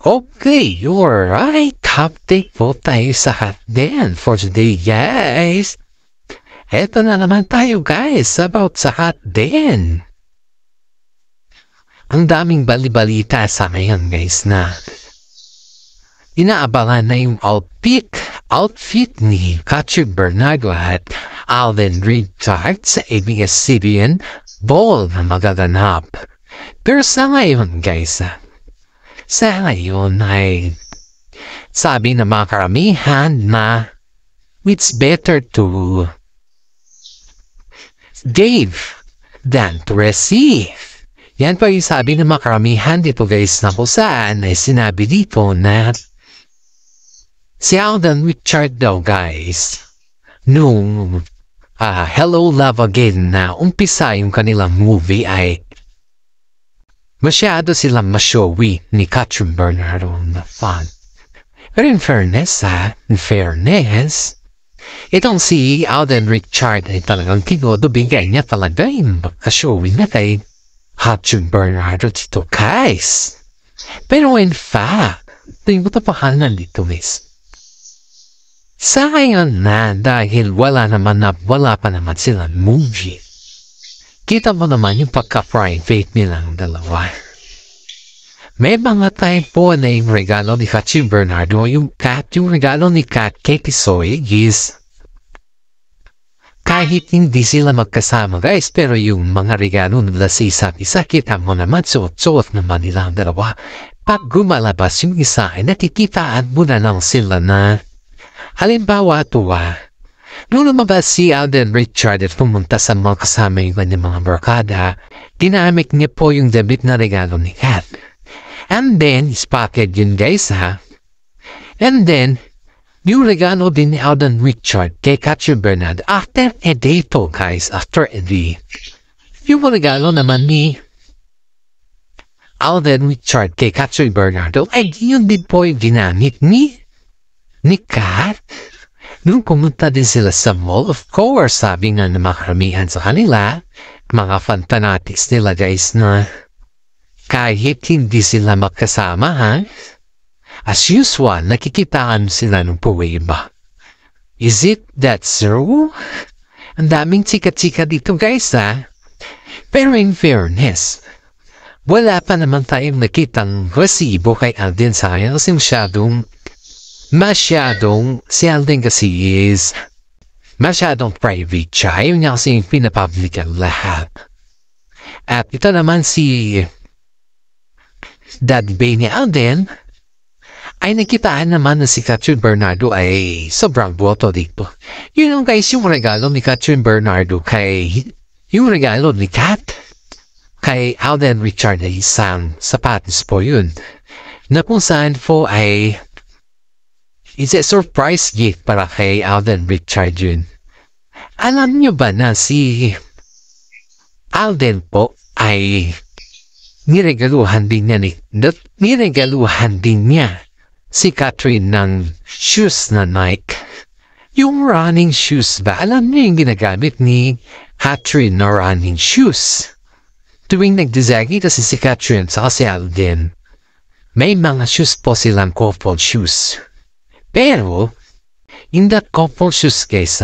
Okay, you're right. Update po tayo sa hotdog for today, guys. Eto na naman tayo, guys, about sa hotdog. Ang daming bali-balita sa ngayon, guys, na inaabangan na yung outfit ni Patrick Bernardo at Alden Richard sa ABS-CBN Ball na magaganap. Pero sa ngayon, guys, ay sabi ng mga karamihan na it's better to give than to receive. Yan pa yung sabi ng mga karamihan dito, guys, na kung saan ay sinabi dito na si Alden Richard daw, guys, nung Hello Love Again na umpisa yung kanilang movie ay masyado silang mashowy ni Catherine Bernardo na fan. Pero in fairness, itong si Alden Richard ay talagang kinodobigay niya talaga yung pagka-showy na kay Catherine Bernardo dito, guys. Pero in fact, ito yung tapahanan dito, guys. Sa ngayon na dahil wala pa naman silang movie, kita mo naman yung pagka-private nilang dalawa. May mga time po na yung regalo ni Catherine Bernardo, yung regalo ni Kat kay Tisoy is kahit hindi sila magkasama, guys, pero yung mga regalo nila sa isa't isa, kita mo naman suot-suot naman nila ang dalawa. Pag gumalabas yung isa ay nakikitaan mo na lang sila na halimbawa nung lumabas si Alden Richard at pumunta sa mga kasama yung kanyang mga barkada, ginamit niya po yung debit na regalo ni Kat. And then, spotted yun, guys, And then, yung regalo din ni Alden Richard kay Catherine Bernardo after a day to, guys, after a day. Yung regalo naman ni Alden Richard kay Catherine Bernardo ay yun din po yung ginamit ni Kat. Nung pumunta din sila sa mall, of course, sabi nga na makaramihan sa kanila, mga fan fanatics nila, guys, na kahit hindi sila magkasama, as usual, nakikitaan sila ng puweba. Is it that true? Ang daming chika-chika dito, guys, Pero in fairness, wala pa naman tayong nakitang resibo kay Alden Sayang kasi masyadong si Alden kasi is masyadong private siya. Yun niya kasi yung pinapublic ang lahat. At ito naman si Daddy Bay ni Alden ay nakitaan naman na si Catherine Bernardo ay sobrang boto dito. Yun ang, guys, yung regalo ni Catherine Bernardo yung regalo ni Kat kay Alden Richard ay isang sapatos po yun na kung saan po ay it's a surprise gift para kay Alden Richard yun. Alam nyo ba na si Alden po ay niregaluhan din niya si Catherine ng shoes na Nike. Yung running shoes ba? Alam niyo yung ginagamit ni Catherine na running shoes? Tuwing nagdizagi kasi si Catherine sa si Alden, may mga shoes po silang couple shoes. Pero, in that couple shoes, guys,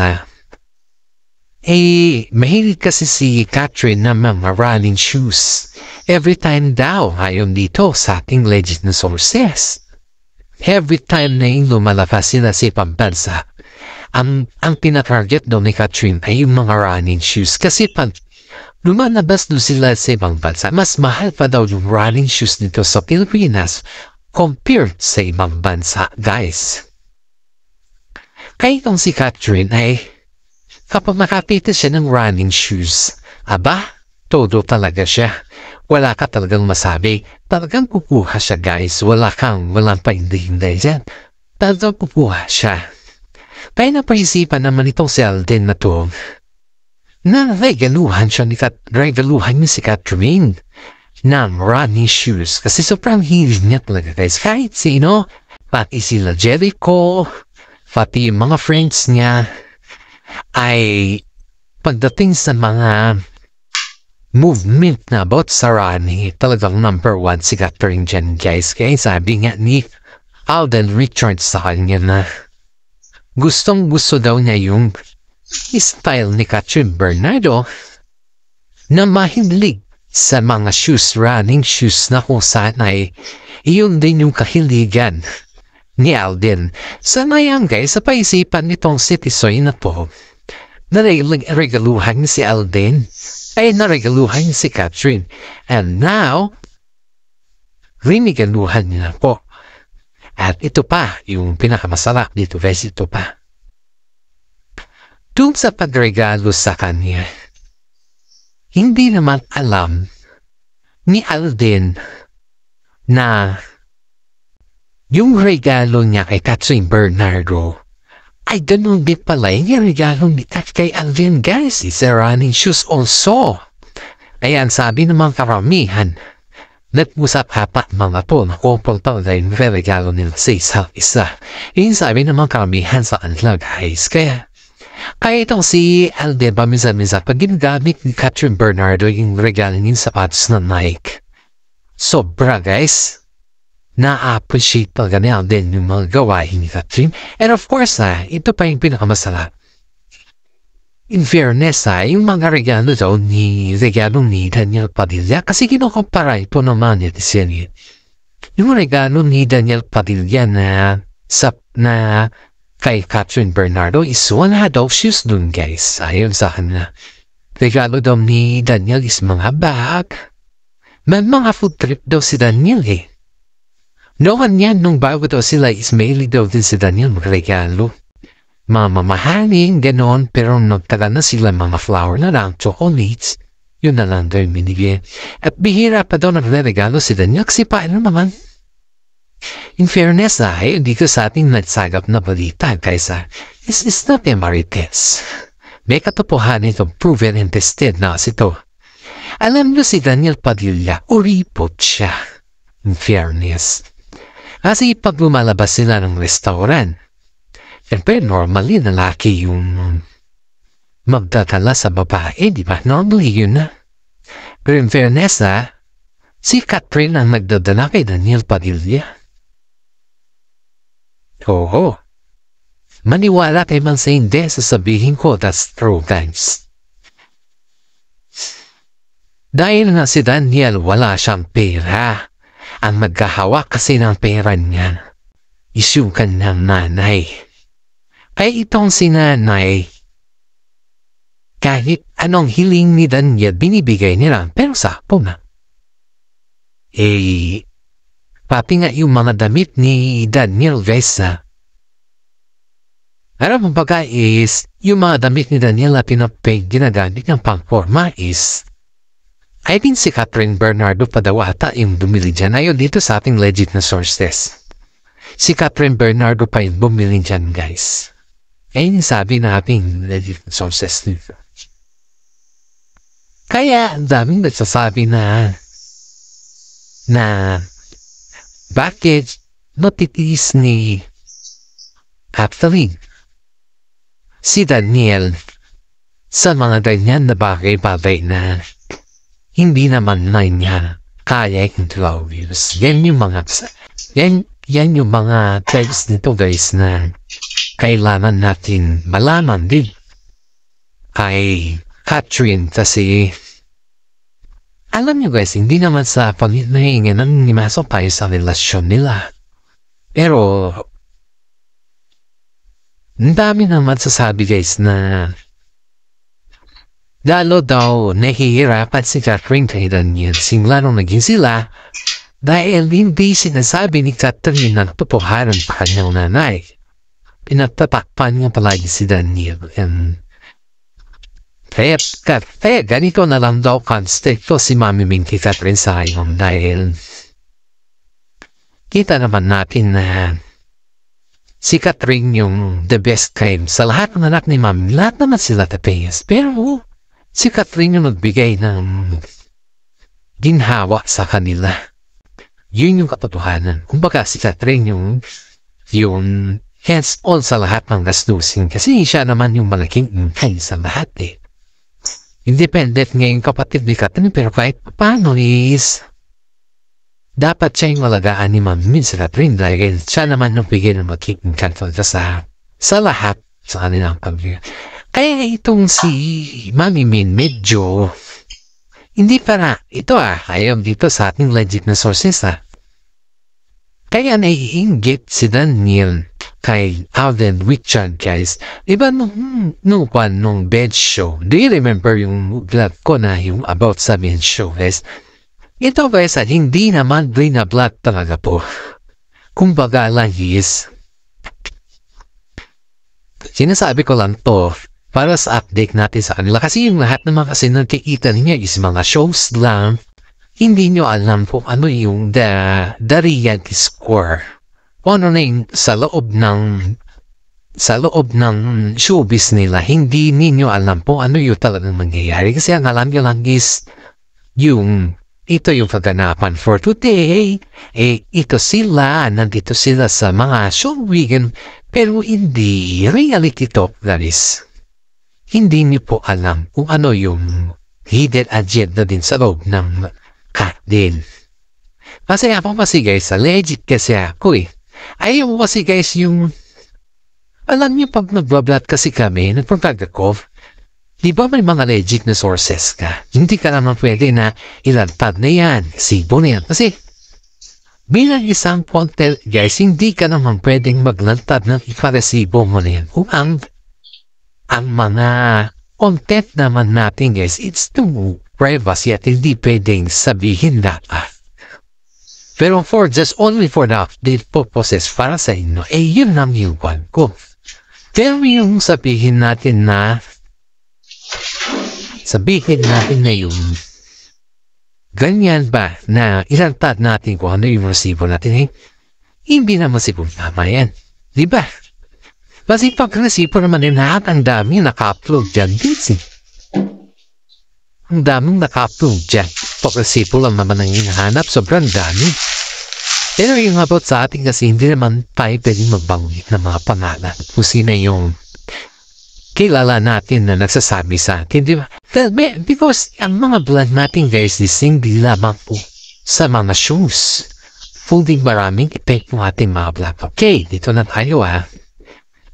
mahilig kasi si Catherine na mga running shoes. Every time daw, ayon dito sa ating legit na sources, every time na yung lumalabas sila sa ibang bansa, ang pinatarget daw ni Catherine ay yung mga running shoes. Kasi pag lumalabas doon sila sa ibang bansa, mas mahal pa daw yung running shoes dito sa Pilipinas compared sa ibang bansa, guys. Kaya itong si Catherine ay kapag makapita siya ng running shoes, todo talaga siya. Wala ka talagang masabi. Talagang kukuha siya, guys. Walang pahinday dyan. Talagang kukuha siya. Kaya napaisipan naman itong si Alden na to na regaluhan niya si Catherine ng running shoes. Kasi sobrang hilig niya talaga, guys. Kahit sino, pati sila Jericho, pati yung mga friends niya, ay pagdating sa mga movement na about sa Rani. Talagang number 1 si Catherine dyan, guys. Kaya sabi nga ni Alden Richards sa kanya na gustong gusto daw niya yung style ni Catherine Bernardo na mahilig sa mga shoes, running shoes na kung saan ay iyon din yung kahiligan ni Alden. Sana yan guys, sa paisipan nitong si Tisoy na po, naregaluhan si Alden ay naregaluhan si Catherine. And now, rinigaluhan niya po. At ito pa, yung pinakamasarap dito guys, ito pa. Doon sa pagregalo sa kanya, hindi naman alam ni Alden na yung regalo niya kay Catherine Bernardo ay ganun din pala yung regalo ni kay Alden guys. It's a running shoes also. Ayan, sabi naman karamihan, nag-usap-hapat mga po na couple pa rin regalo nila sa isa't isa. Yung sabi naman karamihan sa kanila guys. Kaya itong si Alden paminsan-minsan pag ginagamit ni Catherine Bernardo yung regalo niyang sapatos na Nike. Sobra guys. Na-appreciate talaga ni Alden yung mga gawain ni Catherine. And of course ito pa yung pinakamasarap. In fairness yung mga regalo daw ni Daniel Padilla kasi kinukumpara ito naman ni Tisenit. Yung regalo ni Daniel Padilla na kay Catherine Bernardo is wala daw shoes dun guys. Ayon sa kanya. Regalo daw ni Daniel is mga bag. May mga food trip daw si Daniel eh. Noon yan nung bago daw sila is maili daw din si Daniel magregalo. Mamahaling ganon pero nagtala na sila mga flower na lang, chocolates. Yun na lang daw yung binigyan. At bihira pa daw nagregalo si Daniel kasi paano naman. In fairness hindi ko sa ating nagsagap na balita kaysa it's not a marites. May katotohanan itong proven and tested na ito. Alam nyo si Daniel Padilla, uripot siya. In fairness. Kasi pag lumalabas sila ng restaurant, siyempre normally lalaki yung magdadala sa babae, di ba? Normally yun na. Pero in fairness si Catherine ang nagdadala kay Daniel Padilla. Oo. Maniwala kay man sa hindi, sasabihin ko, that's true, guys. Dahil na si Daniel, wala siyang pera. Ang magkahawak kasi ng pera niya, is yung kanyang nanay. Kaya itong si nanay, kahit anong hiling ni Daniel, binibigay nila, pero sakto na. Pati nga yung mga damit ni Daniel guys alam mo ba is yung mga damit ni Daniel na pinapay ginagamit ng pang-forma is I think si Catherine Bernardo pa daw ata yung bumili dyan. Ayon dito sa ating legit na sources. Si Catherine Bernardo pa yung bumili dyan guys. Ayun yung sabi na ating legit na sources dito. Kaya ang daming nagsasabi na bakit matitiis ni Catherine si Daniel sa mga ganyan na bagay-bagay na hindi naman na niya kaya yung 12 years. Yan yung mga text nito guys na kailangan natin malaman din kay Catherine kasi alam nyo guys, hindi naman sa panginahingan ng nimasok tayo sa relasyon nila. Pero, ang dami naman sasabi guys na lalo daw nahihirapan si Catherine kay Daniel simula nung naging sila dahil hindi sinasabi ni Catherine na totohanan pa kanyang nanay. Pinatatakpan niya palagi si Daniel and kaya ganito na lang daw constant ko si Mami Ming kay Catherine sa ngayon dahil kita naman natin na si Catherine yung the best claim sa lahat ng anak ni Mami. Lahat naman sila the best. Pero si Catherine yung nagbigay ng ginhawa sa kanila. Yun yung katotohanan. Kumbaga si Catherine yung hands-on sa lahat ng gastusin kasi siya naman yung malaking income sa lahat eh. independent ngayon kapatid ni Catherine, pero kahit paano is dapat siya yung alagaan ni Ma'am Min sa Catherine dahil siya naman ang bigay ng magiging confidence sa lahat sa kanilang pamilya. Kaya itong si Mami Min medyo hindi para ito ayaw dito sa ating legit na sources Kaya naiinggit si Daniel kay Alden Richard guys. Diba nung bed show, do you remember yung vlog ko na yung about sa bed show guys? Ito guys at hindi naman blinablat talaga po. Kumbaga lang is sinasabi ko lang to para sa update natin sa kanila. Kasi yung lahat naman kasi nakikita niya is mga shows lang. Hindi nyo alam kung ano yung the reality score. Kung ano na yung sa loob ng showbiz nila. Hindi ninyo alam po ano yung talagang mangyayari. Kasi ang alam nyo lang is ito yung kaganapan for today. Ito sila, nandito sila sa mga showbigan. Pero hindi reality talk guys. Hindi niyo po alam kung ano yung hidden agenda din sa loob ng cat din. Kasi ako kasi guys, legit kasi ako Ayaw mo kasi guys yung alam niyo pag nagbablat kasi kami, nagpagpag ako, di ba may mga legit na sources ka? Hindi ka naman pwede na ilantad na yan, sibo na yan. Kasi bilang isang content guys, hindi ka naman pwedeng maglantad ng iparesibo mo na yan. Kung ang mga content naman natin guys, it's too privacy at hindi pwedeng sabihin na pero only for the update purposes para sa inyo, yun ang iwan ko. Pero yung sabihin natin na yung ganyan ba na ilantad natin kung ano yung resibo natin hindi naman siguro tama yan. Diba? Kasi pag resibo naman din lahat, ang dami naka-upload dyan. Ang daming naka-upload dyan. Pag resibo lang naman ang hinahanap, sobrang dami. Pero yung about sa atin kasi hindi naman tayo pwedeng magbanggit ng mga pangalan. Kung sino yung kilala natin na nagsasabi sa atin, di ba? Because ang mga vlog natin guys is hindi lamang po sa mga shows. Fully maraming effect ng ating mga vlog. Okay, dito na tayo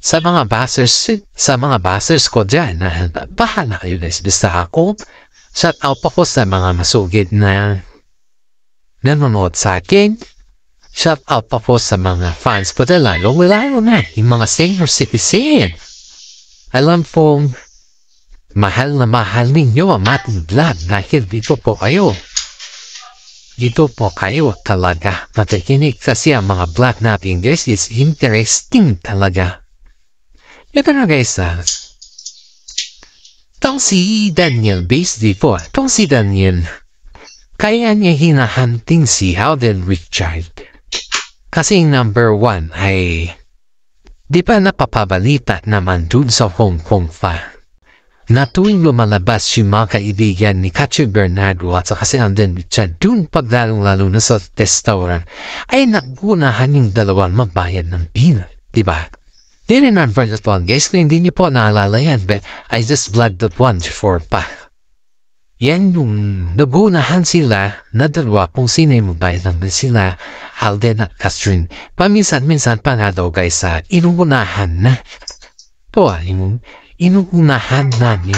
sa mga basers ko dyan, bahala kayo guys. Basta ako, shout out po sa mga masugid na nanonood sa akin. Shout out po sa mga fans ko na lalo na yung mga senior citizen. Alam pong mahal na mahal ninyo ang ating vlog dahil dito po kayo. Dito po kayo talaga matikinig kasi ang mga vlog natin guys is interesting talaga. Ito na guys itong si Daniel based dito itong si Daniel kaya niya hinahunting si Alden Richard kasi number 1 ay di pa napapabalita naman dun sa Hong Kong na tuwing lumalabas yung mga kaibigan ni Catherine Bernardo at saka si Alden Richard dun paglalong-lalo na sa restaurant ay nagunahan yung dalawang mabayad ng bill, diba? Di rin ang first one guys, kung hindi niyo po naalala yan, but I just vlogged that one before pa. Yan yung nagunahan sila na dalawa kung sino yung mabayad ng bill sila, Alden at Catherine. Paminsan-minsan pa nga daw guys inuunahan na. Ito inuunahan na ni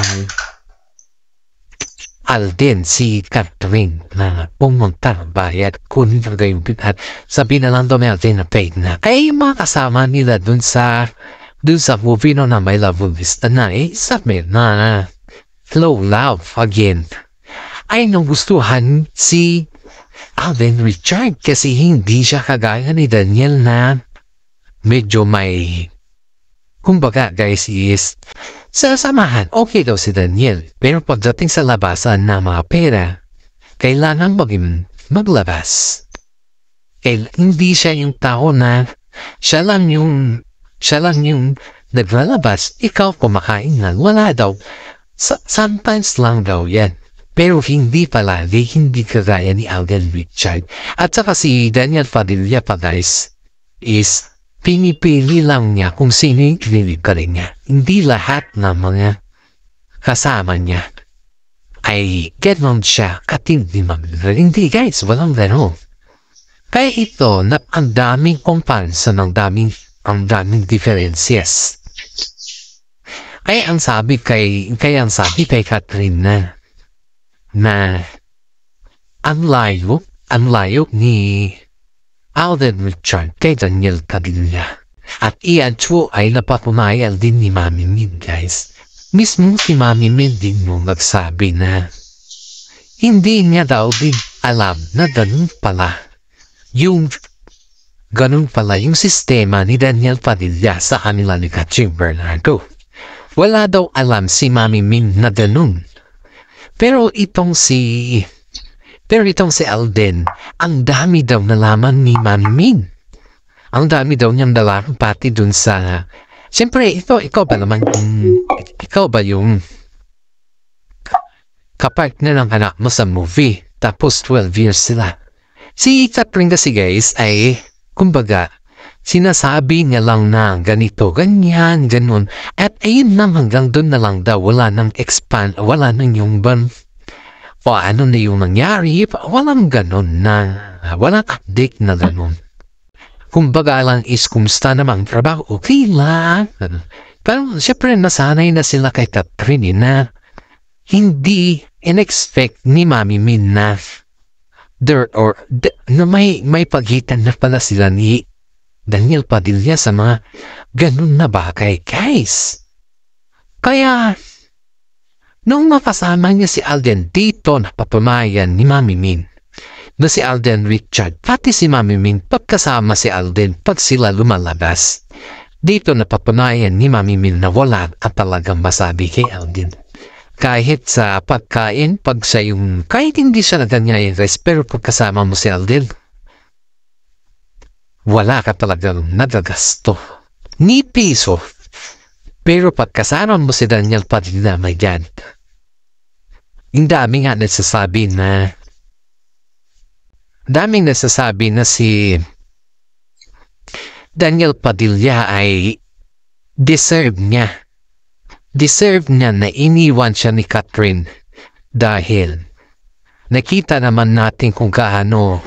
Alden si Catherine na pumunta ng bayad kunin talaga yung at sabi na lang daw may Alden na paid na. Kaya yung mga kasama nila dun sa movie no na may love vista na sabi na slow love again. Ay nagustuhan si Alden Richard kasi hindi siya kagaya ni Daniel na medyo may kumbaga guys is sa samahan okay daw si Daniel pero pagdating sa labasan na mga pera kailangan maglabas. Hindi siya yung tao na siya lang yung naglalabas ikaw kumakain lang wala daw sometimes lang daw yan. Pero hindi palagi, hindi kagaya ni Alden Richard. At saka si Daniel Padilla pa guys, is pinipili lang niya kung sino yung kinilig ka rin niya. Hindi lahat ng mga kasama niya ay ganon siya katindi mag-real. Hindi guys, walang ganon. Kaya ito, ang daming comparison, ang daming differences. Kaya ang sabi kay Catherine na ang layo ni Alden Richard kay Daniel Padilla. At iyan po ay napatunayan din ni Mami Min, guys. Mismo si Mami Min din mo nagsabi na hindi niya daw din alam na ganun pala yung sistema ni Daniel Padilla sa kanila ni Catherine Bernardo. Wala daw alam si Mami Min na ganun. Pero itong si Alden, ang dami daw nalaman ni Mami Min. Ang dami daw niyang nalaman pati dun sa... Siyempre, ikaw ba yung kapartner ng anak mo sa movie? Tapos 12 years sila. Si Catherine kasi guys ay, kumbaga, sinasabi niya lang na ganito, ganyan, ganun. At ayun na hanggang doon na lang daw, wala nang expand, wala nang yung ban. O ano na yung nangyari, walang ganun na, walang update na ganun. Kumbaga lang is kumusta namang trabaho, okay lang. Pero syempre nasanay na sila kay Catherine na hindi in-expect ni Mami Min na may pagitan na pala sila ni Daniel Padilla sa mga ganun na bagay, guys. Kaya, nung makasama niya si Alden dito, napapamayan ni Mami Min na si Alden Richard, pati si Mami Min, pagkasama si Alden, pag sila lumalabas, dito napapanayan ni Mami Min na wala at talagang masabi kay Alden. Kahit sa pagkain, kahit hindi siya naganyayres, pero pagkasama mo si Alden, wala ka talagang nagagasto. Ni piso. Pero pagkasama mo si Daniel Padilla, my God, yung daming nasasabi na si Daniel Padilla ay deserve niya na iniwan siya ni Catherine dahil nakita naman natin kung gaano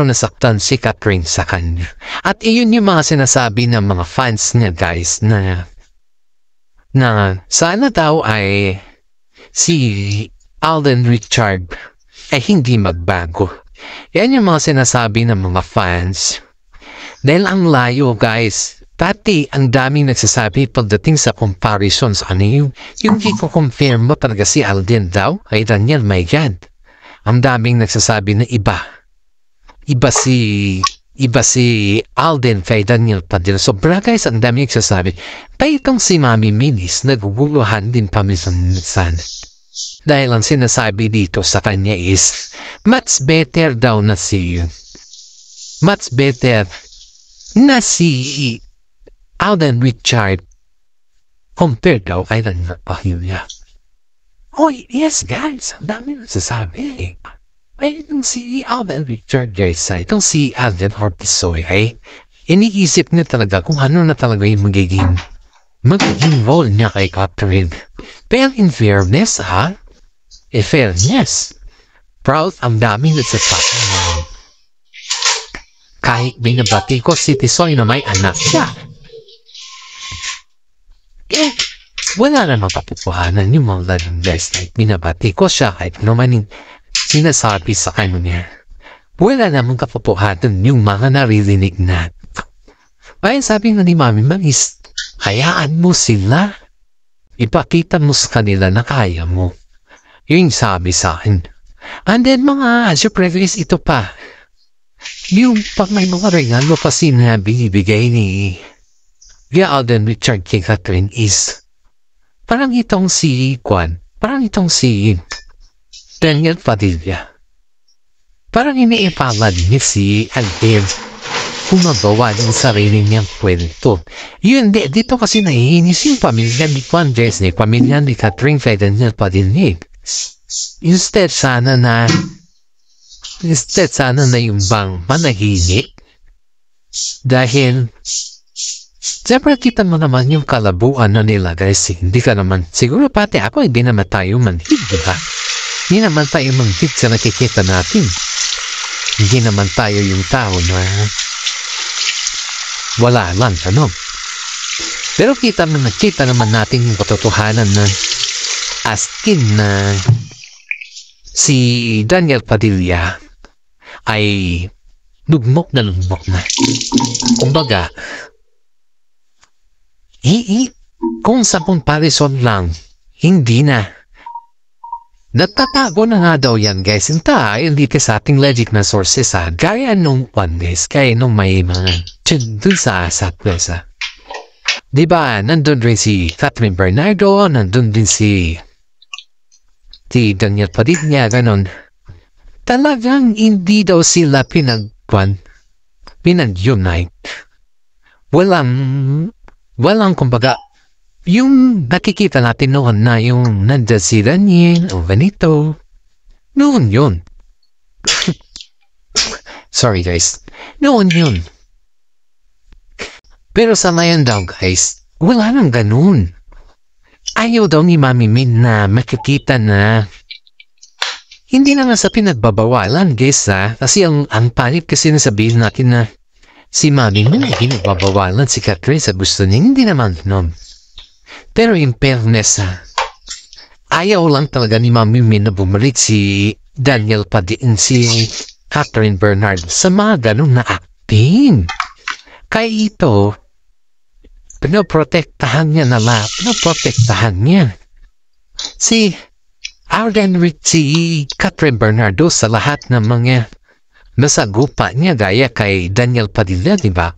nasaktan si Catherine sa kanya. At iyon yung mga sinasabi ng mga fans niya, guys, na sana daw ay si Alden Richard ay hindi magbago. Yan yung mga sinasabi ng mga fans. Dahil ang layo, guys, pati ang daming nagsasabi pagdating sa comparisons, yung i-compare mo talaga si Alden daw ay Daniel, my God. Ang daming nagsasabi na iba si Alden kay Daniel Padilla. Sobra, guys, ang daming nagsasabi. Pa itong si Mami Minis, naguguluhan din paminsan. Dahil ang sinasabi dito sa kanya is, much better na si Alden Richard compared daw kay Daniel Padilla. Oh, yes, guys, ang daming nagsasabi. Ay, itong si Alden Richard, guys, itong si Alden Hortisoy, ay iniisip niya talaga kung ano na talaga yung magiging role niya kay Catherine. Pero in fairness, proud ang daming nagsasabi na kahit binabati ko si Tisoy na may anak siya. Wala namang kapupuhanan yung mga lalong guys, like binabati ko siya kahit naman sinasabi sa kanya. Wala namang kapupuhanan yung mga naririnig na. Kaya sabi nga ni Mami Manis, hayaan mo sila. Ipakita mo sa kanila na kaya mo. Yung sabi sa akin. And then mga surprise ito pa. Yung pag may mga regalo kasi na binibigay ni Alden Richard kay Catherine is parang itong si Daniel Padilla. Parang iniipalad niya si Alden kung magawa ng sarili niyang kwento. Yun, dito kasi nahihinis yung pamilya ni Juan Jesne, pamilya ni Catherine kay Daniel Padilla. Instead sana na yung bang manahimik dahil Siyempre kita mo naman yung kalabuan na nila guys. Hindi ka naman, siguro pati ako hindi naman tayo manhid, diba? Hindi naman tayo manhid sa nakikita natin. Hindi naman tayo yung tao na wala lang, ano? Pero nakita naman natin yung katotohanan na askin na si Daniel Padilla ay lugmok na. Kumbaga, kung 10 parison lang, hindi na. Natatago na nga daw yan guys. Hindi ka sa ating legit na sources gaya nung guys, kaya nung may mga dun sa asat guys Diba, nandun rin si Catherine Bernardo, nandun din si Daniel Padilla, ganon. Talagang hindi daw sila pinag-unite. Walang kumbaga, yung nakikita natin noon na yung nandun si Daniel o ganito, noon yun. Sorry guys, noon yun. Pero sa ngayon daw guys, wala nang ganun. Ayaw daw ni Mami Min na makikita na hindi naman sa pinagbabawalan guys kasi ang panik kasi nasabihin natin na si Mami Min ay pinagbabawalan si Catherine sa gusto niya, hindi naman nun. Pero in fairness ayaw lang talaga ni Mami Min na bumalik si Daniel Padilla, si Catherine Bernardo sa mga ganun na acting. Kaya ito, pinoprotektahan niya si Catherine Bernardo sa lahat ng mga nasagupa niya gaya kay Daniel Padilla, diba?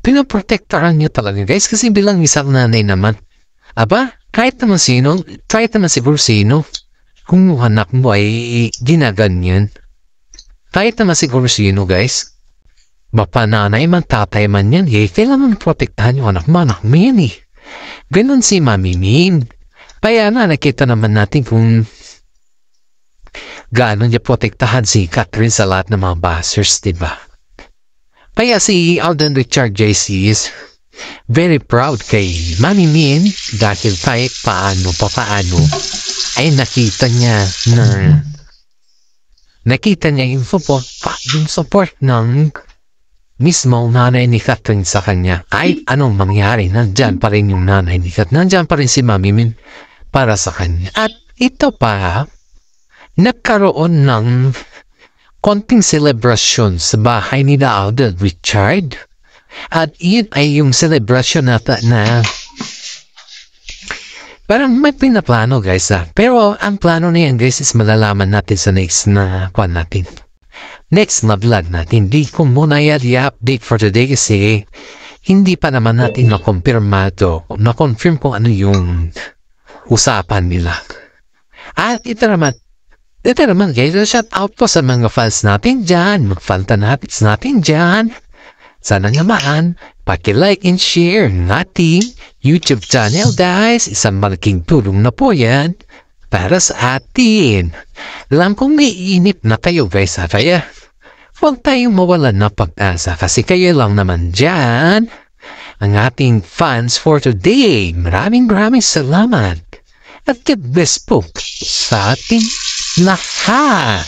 Pinoprotektahan niya talaga guys kasi bilang isang nanay naman. Aba, kahit naman siguro sino, kung anak mo ay ginaganyan, kahit naman siguro sino guys, mapananay man, tatay man yan, kailangan protektahan yung anak mo yan Ganon si Mami Min. Kaya nakita naman natin kung gaano niya protektahan si Catherine sa lahat ng mga bashers, diba? Kaya si Alden Richard JC is very proud kay Mami Min dahil kahit paano ay nakita niya yung support ng mismo nanay ni Catherine sa kanya. Kahit anong mangyari, nandyan pa rin yung nanay ni Catherine. Nandyan pa rin si Mami Min para sa kanya. At ito pa, nagkaroon ng konting celebration sa bahay ni Alden Richard. At yun ay yung celebration na parang may pinaplano guys Pero ang plano na yan guys is malalaman natin sa next na vlog natin. Hindi ko muna i-update for today kasi hindi pa naman natin na-confirm kung ano yung usapan nila. At ito naman guys, shout out po sa mga fans natin dyan, mag-fantanatics natin dyan. Sana naman, paki-like and share ng ating YouTube channel guys. Isang malaking tulong na po yan para sa atin. Alam kong may inip na kayo guys kaya huwag tayong mawalan na pag-asa kasi kayo lang naman dyan ang ating fans for today. Maraming salamat at God bless po sa ating lahat.